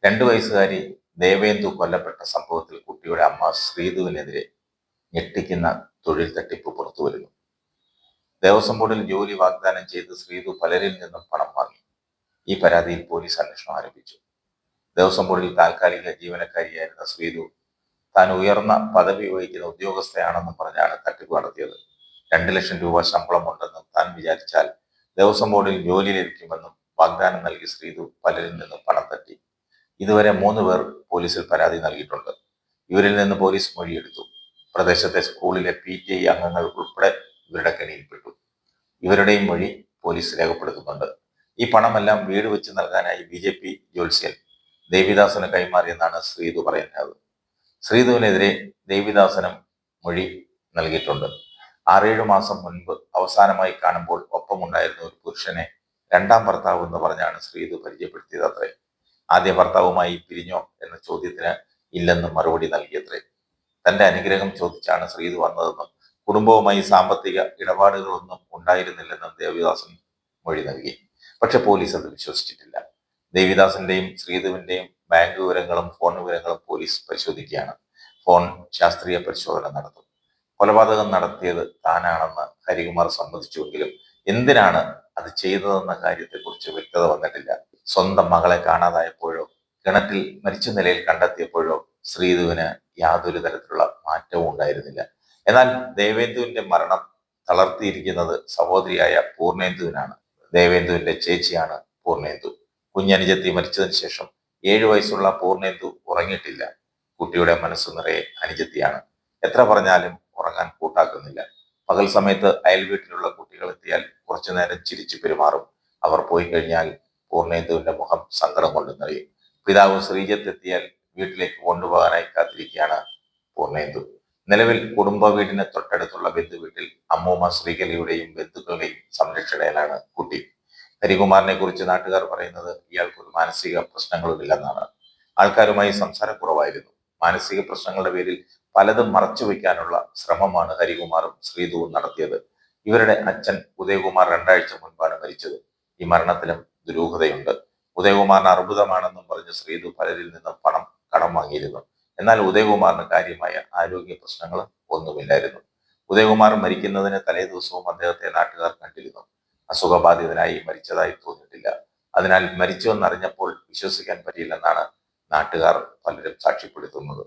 2 വയസ്സുകാരി ദേവേന്ദു കൊല്ലപ്പെട്ട സംഭവത്തിൽ കുട്ടിയുടെ അമ്മ ശ്രീധുവിനെതിരെ ഞെട്ടിക്കുന്ന തൊഴിൽ തട്ടിപ്പ് പുറത്തുവരുന്നു. ദേവസ്വം ബോർഡിൽ ജോലി വാഗ്ദാനം ചെയ്ത് ശ്രീധു പലരിൽ നിന്നും പണം വാങ്ങി. ഈ പരാതിയിൽ പോലീസ് അന്വേഷണം ആരംഭിച്ചു. ദേവസ്വം ബോർഡിൽ താൽക്കാലിക ജീവനക്കാരിയായിരുന്ന ശ്രീധു താൻ ഉയർന്ന പദവി വഹിക്കുന്ന ഉദ്യോഗസ്ഥയാണെന്നും പറഞ്ഞാണ് തട്ടിപ്പ് നടത്തിയത്. 2 ലക്ഷം രൂപ ശമ്പളമുണ്ടെന്നും താൻ വിചാരിച്ചാൽ ദേവസ്വം ബോർഡിൽ ജോലി ലഭിക്കുമെന്നും വാഗ്ദാനം നൽകി ശ്രീധു പലരിൽ നിന്നും പണം തട്ടി. ഇതുവരെ 3 പേർ പോലീസിൽ പരാതി നൽകിയിട്ടുണ്ട്. ഇവരിൽ നിന്ന് പോലീസ് മൊഴിയെടുത്തു. പ്രദേശത്തെ സ്കൂളിലെ PTA അംഗങ്ങൾ ഉൾപ്പെടെ ഇവരുടെ കെണിയിൽപ്പെട്ടു. ഇവരുടെയും മൊഴി പോലീസ് രേഖപ്പെടുത്തുന്നുണ്ട്. ഈ പണമെല്ലാം വീട് വെച്ച് നൽകാനായി BJP ജ്യോത്സ്യൻ ദേവിദാസന് കൈമാറിയെന്നാണ് ശ്രീധു പറയുന്നത്. ശ്രീധുവിനെതിരെ ദേവിദാസനും മൊഴി നൽകിയിട്ടുണ്ട്. 6-7 മാസം മുൻപ് അവസാനമായി കാണുമ്പോൾ ഒപ്പമുണ്ടായിരുന്ന ഒരു പുരുഷനെ 2ാം ഭർത്താവ് എന്ന് പറഞ്ഞാണ് ശ്രീധു പരിചയപ്പെടുത്തിയതത്രേ. ആദ്യ ഭർത്താവുമായി പിരിഞ്ഞോ എന്ന ചോദ്യത്തിന് ഇല്ലെന്ന് മറുപടി നൽകിയത്രേ. തന്റെ അനുഗ്രഹം ചോദിച്ചാണ് ശ്രീധു വന്നതെന്നും കുടുംബവുമായി സാമ്പത്തിക ഇടപാടുകളൊന്നും ഉണ്ടായിരുന്നില്ലെന്നും ദേവിദാസൻ മൊഴി നൽകി. പക്ഷെ പോലീസ് അത് വിശ്വസിച്ചിട്ടില്ല. ദേവിദാസന്റെയും ശ്രീധുവിന്റെയും ബാങ്ക് വിവരങ്ങളും ഫോൺ വിവരങ്ങളും പോലീസ് പരിശോധിക്കുകയാണ്. ഫോൺ ശാസ്ത്രീയ പരിശോധന നടത്തും. കൊലപാതകം നടത്തിയത് താനാണെന്ന് ഹരികുമാർ സമ്മതിച്ചുവെങ്കിലും എന്തിനാണ് അത് ചെയ്തതെന്ന കാര്യത്തെക്കുറിച്ച് വ്യക്തത വന്നിട്ടില്ല. സ്വന്തം മകളെ കാണാതായപ്പോഴോ കിണറ്റിൽ മരിച്ച നിലയിൽ കണ്ടെത്തിയപ്പോഴോ ശ്രീധുവിന് യാതൊരു തരത്തിലുള്ള മാറ്റവും ഉണ്ടായിരുന്നില്ല. എന്നാൽ ദേവേന്ദുവിന്റെ മരണം തളർത്തിയിരിക്കുന്നത് സഹോദരിയായ പൂർണേന്ദുവിനാണ്. ദേവേന്ദുവിന്റെ ചേച്ചിയാണ് പൂർണേന്ദു. കുഞ്ഞനുജത്തി മരിച്ചതിന് ശേഷം 7 വയസ്സുള്ള പൂർണേന്ദു ഉറങ്ങിയിട്ടില്ല. കുട്ടിയുടെ മനസ്സ് നിറയെ അനുജത്തിയാണ്. എത്ര പറഞ്ഞാലും ഉറങ്ങാൻ കൂട്ടാക്കുന്നില്ല. പകൽ സമയത്ത് അയൽ വീട്ടിലുള്ള കുട്ടികൾ എത്തിയാൽ കുറച്ചു നേരം ചിരിച്ചു പെരുമാറും. അവർ പോയി കഴിഞ്ഞാൽ പൂർണേന്ദുവിന്റെ മുഖം സങ്കടം കൊണ്ട് നിറയും. പിതാവ് ശ്രീജിത്ത് എത്തിയാൽ വീട്ടിലേക്ക് കൊണ്ടുപോകാനായി കാത്തിരിക്കുകയാണ് പൂർണേന്ദു. നിലവിൽ കുടുംബ വീടിന് തൊട്ടടുത്തുള്ള ബന്ധുവീട്ടിൽ അമ്മൂമ്മ ശ്രീകലയുടെയും ബന്ധുക്കളുടെയും സംരക്ഷണയിലാണ് കുട്ടി. ഹരികുമാറിനെ കുറിച്ച് നാട്ടുകാർ പറയുന്നത് ഇയാൾക്കൊരു മാനസിക പ്രശ്നങ്ങളുമില്ലെന്നാണ്. ആൾക്കാരുമായി സംസാരക്കുറവായിരുന്നു. മാനസിക പ്രശ്നങ്ങളുടെ പേരിൽ പലതും മറച്ചു വയ്ക്കാനുള്ള ശ്രമമാണ് ഹരികുമാറും ശ്രീധുവും നടത്തിയത്. ഇവരുടെ അച്ഛൻ ഉദയകുമാർ 2 ആഴ്ച മുൻപാണ് മരിച്ചത്. ഈ മരണത്തിലും ദുരൂഹതയുണ്ട്. ഉദയകുമാറിന് അർബുദമാണെന്നും പറഞ്ഞ് ശ്രീധു പലരിൽ നിന്നും പണം കടം വാങ്ങിയിരുന്നു. എന്നാൽ ഉദയകുമാറിന് കാര്യമായ ആരോഗ്യ പ്രശ്നങ്ങൾ ഒന്നുമില്ലായിരുന്നു. ഉദയകുമാർ മരിക്കുന്നതിന് തലേ ദിവസവും അദ്ദേഹത്തെ നാട്ടുകാർ കണ്ടിരുന്നു. അസുഖബാധിതനായി മരിച്ചതായി തോന്നിയിട്ടില്ല. അതിനാൽ മരിച്ചുവെന്നറിഞ്ഞപ്പോൾ വിശ്വസിക്കാൻ പറ്റിയില്ലെന്നാണ് നാട്ടുകാർ പലരും സാക്ഷ്യപ്പെടുത്തുന്നത്.